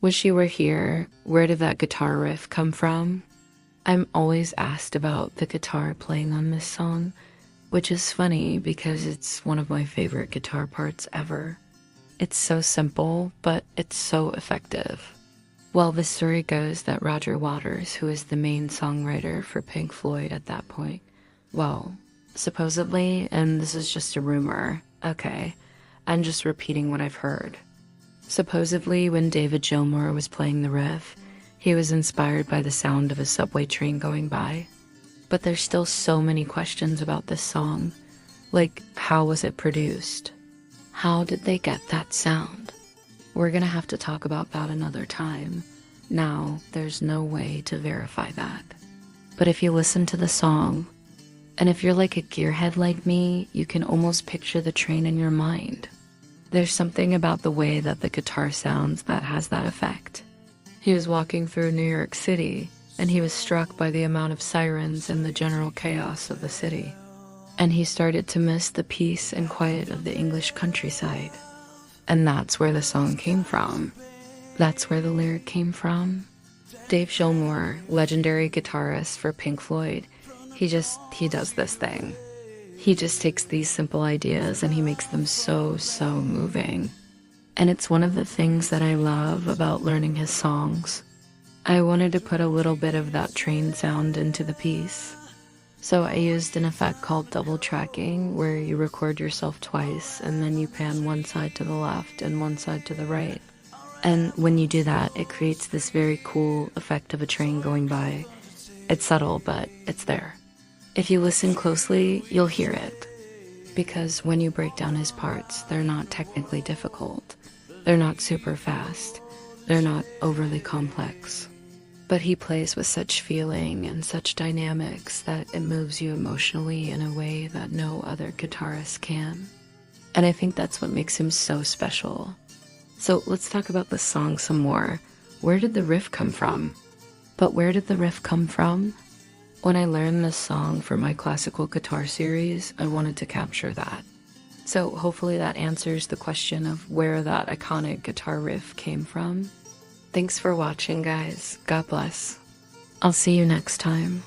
Wish You Were Here, where did that guitar riff come from? I'm always asked about the guitar playing on this song, which is funny because it's one of my favorite guitar parts ever. It's so simple, but it's so effective. Well, the story goes that Roger Waters, who is the main songwriter for Pink Floyd at that point, well, supposedly, and this is just a rumor, okay, I'm just repeating what I've heard. Supposedly, when David Gilmour was playing the riff, he was inspired by the sound of a subway train going by. But there's still so many questions about this song. Like, how was it produced? How did they get that sound? We're gonna have to talk about that another time. Now, there's no way to verify that. But if you listen to the song, and if you're like a gearhead like me, you can almost picture the train in your mind. There's something about the way that the guitar sounds that has that effect. He was walking through New York City, and he was struck by the amount of sirens and the general chaos of the city. And he started to miss the peace and quiet of the English countryside. And that's where the song came from. That's where the lyric came from. Dave Gilmour, legendary guitarist for Pink Floyd, he does this thing. He just takes these simple ideas and he makes them so moving. And it's one of the things that I love about learning his songs. I wanted to put a little bit of that train sound into the piece. So I used an effect called double tracking, where you record yourself twice and then you pan one side to the left and one side to the right. And when you do that, it creates this very cool effect of a train going by. It's subtle, but it's there. If you listen closely, you'll hear it. Because when you break down his parts, they're not technically difficult. They're not super fast. They're not overly complex. But he plays with such feeling and such dynamics that it moves you emotionally in a way that no other guitarist can. And I think that's what makes him so special. So let's talk about this song some more. Where did the riff come from? But where did the riff come from? When I learned this song for my classical guitar series, I wanted to capture that. So hopefully that answers the question of where that iconic guitar riff came from. Thanks for watching, guys. God bless. I'll see you next time.